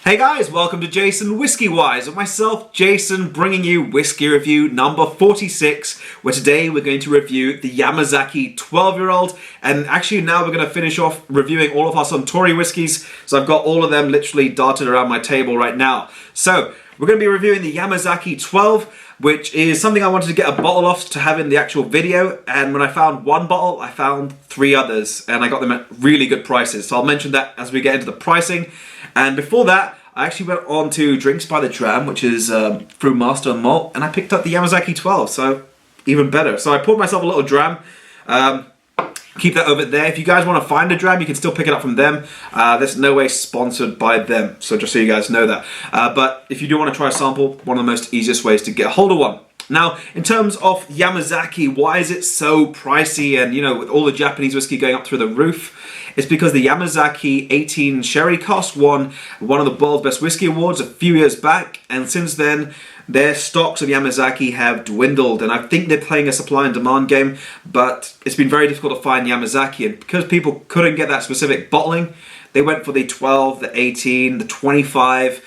Hey guys, welcome to JasonWhiskyWise and myself, Jason, bringing you whiskey review number 46, where today we're going to review the Yamazaki 12-year-old, and actually now we're going to finish off reviewing all of our Suntory whiskies, so I've got all of them literally darted around my table right now. So, we're going to be reviewing the Yamazaki 12, which is something I wanted to get a bottle of to have in the actual video, and when I found one bottle, I found three others, and I got them at really good prices, so I'll mention that as we get into the pricing. And before that, I actually went on to Drinks by the Dram, which is through Master and Malt, and I picked up the Yamazaki 12, so even better. So I poured myself a little dram. Keep that over there. If you guys want to find a dram, you can still pick it up from them. There's no way sponsored by them, so just so you guys know that. But if you do want to try a sample, one of the most easiest ways to get a hold of one. Now, in terms of Yamazaki, why is it so pricey and, you know, with all the Japanese whiskey going up through the roof? It's because the Yamazaki 18 Sherry cask won one of the World's Best Whiskey Awards a few years back, and since then, their stocks of Yamazaki have dwindled, and I think they're playing a supply and demand game, but it's been very difficult to find Yamazaki, and because people couldn't get that specific bottling, they went for the 12, the 18, the 25.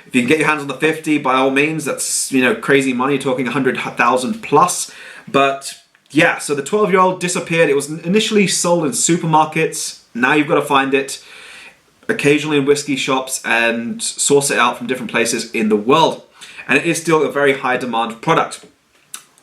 If you can get your hands on the 50, by all means, that's, you know, crazy money. You're talking 100,000 plus. But yeah, so the 12-year-old disappeared. It was initially sold in supermarkets. Now you've got to find it occasionally in whiskey shops and source it out from different places in the world. And it is still a very high demand product.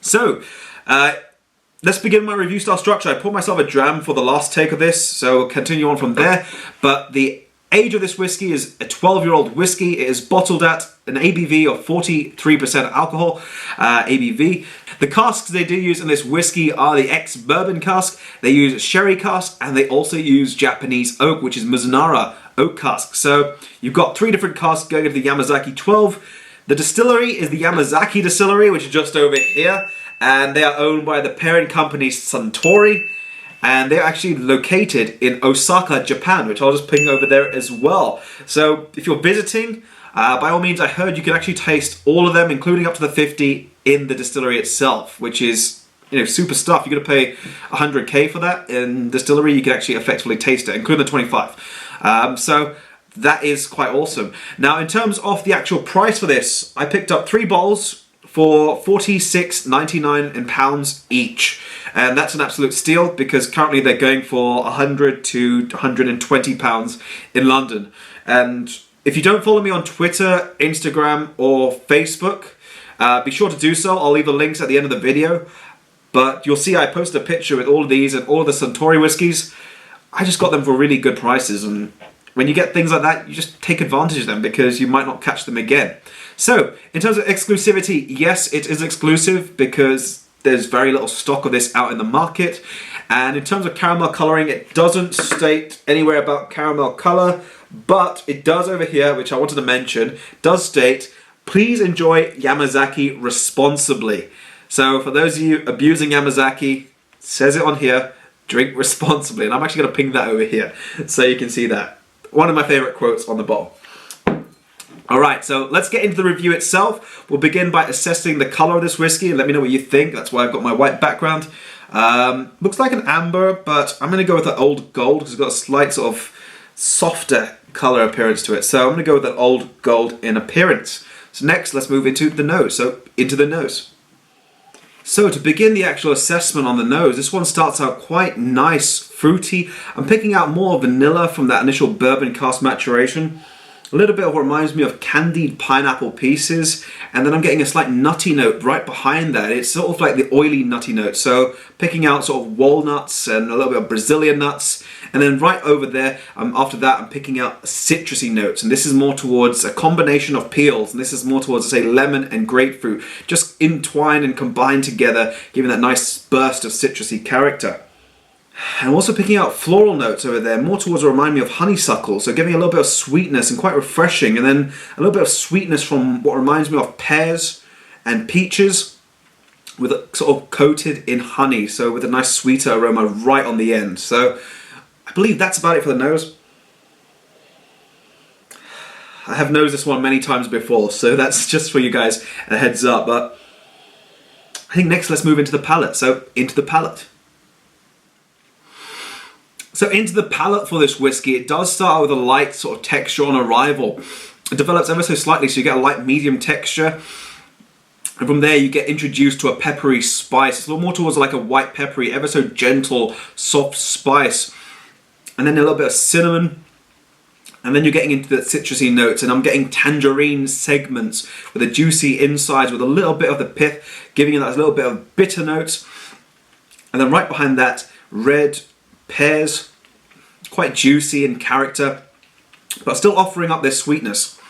So, let's begin my review style structure. I poured myself a dram for the last take of this, so we'll continue on from there. But the age of this whiskey is a 12-year-old whiskey. It is bottled at an ABV of 43% alcohol, ABV. The casks they do use in this whiskey are the ex-bourbon cask. They use sherry cask, and they also use Japanese oak, which is Mizunara oak cask. So you've got three different casks going into the Yamazaki 12. The distillery is the Yamazaki Distillery, which is just over here, and they are owned by the parent company Suntory. And they're actually located in Osaka, Japan, which I'll just ping over there as well. So if you're visiting, by all means, I heard you can actually taste all of them, including up to the 50 in the distillery itself, which is, you know, super stuff. You're going to pay 100k for that. In distillery, you can actually effectively taste it, including the 25. So that is quite awesome. Now, in terms of the actual price for this, I picked up 3 bottles for £46.99 in pounds each, and that's an absolute steal because currently they're going for £100 to £120 in London. And if you don't follow me on Twitter, Instagram, or Facebook, be sure to do so. I'll leave the links at the end of the video. But you'll see I posted a picture with all of these and all of the Suntory whiskies. I just got them for really good prices, and when you get things like that, you just take advantage of them because you might not catch them again. So, in terms of exclusivity, yes, it is exclusive because there's very little stock of this out in the market. And in terms of caramel colouring, it doesn't state anywhere about caramel colour, but it does over here, which I wanted to mention, does state, please enjoy Yamazaki responsibly. So, for those of you abusing Yamazaki, it says it on here, drink responsibly. And I'm actually going to ping that over here so you can see that. One of my favourite quotes on the bottle. Alright, so let's get into the review itself. We'll begin by assessing the colour of this whiskey and let me know what you think. That's why I've got my white background. Looks like an amber, but I'm going to go with that old gold because it's got a slight sort of softer colour appearance to it. So I'm going to go with that old gold in appearance. So next, let's move into the nose. So, into the nose. So to begin the actual assessment on the nose, this one starts out quite nice, fruity. I'm picking out more vanilla from that initial bourbon cask maturation. A little bit of what reminds me of candied pineapple pieces, and then I'm getting a slight nutty note right behind that. It's sort of like the oily nutty note, so picking out sort of walnuts and a little bit of Brazilian nuts, and then right over there, after that, I'm picking out citrusy notes, and this is more towards a combination of peels, and this is more towards, say, lemon and grapefruit, just entwined and combined together, giving that nice burst of citrusy character. I'm also picking out floral notes over there, more towards what remind me of honeysuckle, so giving a little bit of sweetness and quite refreshing, and then a little bit of sweetness from what reminds me of pears and peaches, with it sort of coated in honey, so with a nice sweeter aroma right on the end. So I believe that's about it for the nose. I have nosed this one many times before, so that's just for you guys a heads up, but I think next let's move into the palate. So into the palate. So into the palate for this whiskey, it does start with a light sort of texture on arrival. It develops ever so slightly, so you get a light medium texture. And from there you get introduced to a peppery spice. It's a little more towards like a white peppery, ever so gentle, soft spice. And then a little bit of cinnamon. And then you're getting into the citrusy notes, and I'm getting tangerine segments with a juicy insides with a little bit of the pith, giving you that little bit of bitter notes. And then right behind that, red pears, quite juicy in character, but still offering up this sweetness.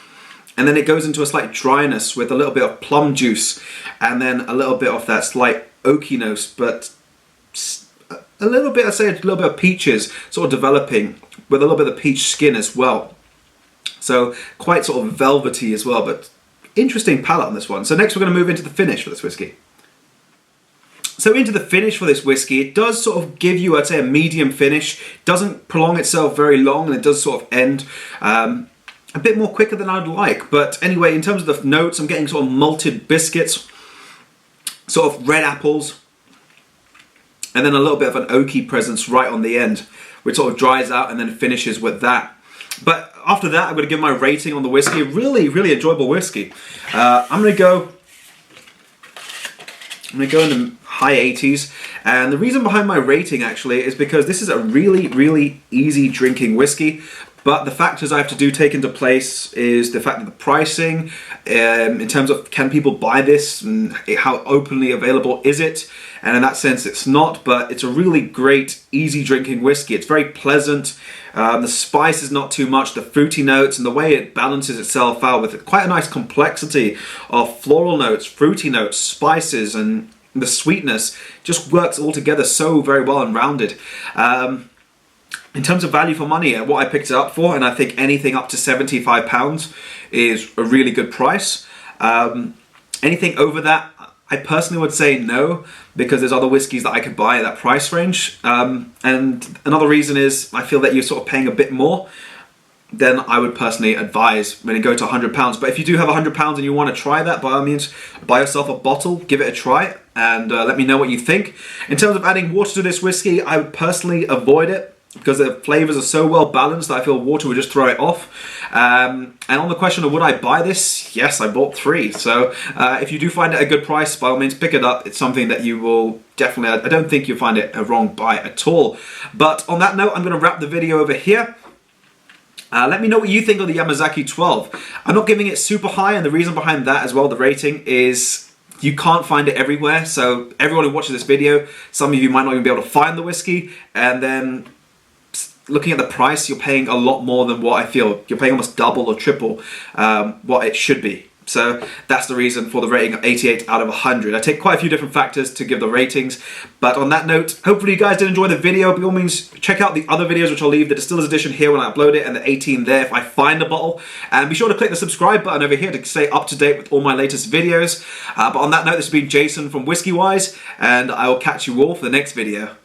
And then it goes into a slight dryness with a little bit of plum juice, and then a little bit of that slight oakiness, but a little bit, I'd say a little bit of peaches sort of developing with a little bit of peach skin as well. So quite sort of velvety as well, but interesting palate on this one. So next we're going to move into the finish for this whiskey. So into the finish for this whiskey, it does sort of give you, I'd say, a medium finish. It doesn't prolong itself very long, and it does sort of end a bit more quicker than I'd like. But anyway, in terms of the notes, I'm getting sort of malted biscuits, sort of red apples, and then a little bit of an oaky presence right on the end, which sort of dries out and then finishes with that. But after that, I'm going to give my rating on the whiskey. Really, really enjoyable whiskey. I'm going to go in the high 80s. And the reason behind my rating actually is because this is a really, really easy drinking whiskey. But the factors I have to do take into place is the fact that the pricing, in terms of can people buy this and how openly available is it? And in that sense it's not, but it's a really great, easy drinking whiskey. It's very pleasant. The spice is not too much, the fruity notes, and the way it balances itself out with quite a nice complexity of floral notes, fruity notes, spices, and the sweetness just works all together so very well and rounded. In terms of value for money, what I picked it up for, and I think anything up to £75 is a really good price. Anything over that, I personally would say no, because there's other whiskies that I could buy at that price range. And another reason is I feel that you're sort of paying a bit more, then I would personally advise when you go to £100. But if you do have £100 and you want to try that, by all means, buy yourself a bottle, give it a try, and let me know what you think. In terms of adding water to this whiskey, I would personally avoid it, because the flavours are so well balanced that I feel water would just throw it off. And on the question of would I buy this, yes, I bought 3. So if you do find it a good price, by all means pick it up. It's something that you will definitely, I don't think you'll find it a wrong buy at all. But on that note, I'm going to wrap the video over here. Let me know what you think of the Yamazaki 12. I'm not giving it super high, and the reason behind that as well, the rating, is you can't find it everywhere. So everyone who watches this video, some of you might not even be able to find the whiskey, and then looking at the price, you're paying a lot more than what I feel. You're paying almost double or triple what it should be. So that's the reason for the rating of 88 out of 100. I take quite a few different factors to give the ratings. But on that note, hopefully you guys did enjoy the video. By all means, check out the other videos, which I'll leave the Distiller's Edition here when I upload it, and the 18 there if I find a bottle. And be sure to click the subscribe button over here to stay up to date with all my latest videos. But on that note, this has been Jason from WhiskyWise, and I will catch you all for the next video.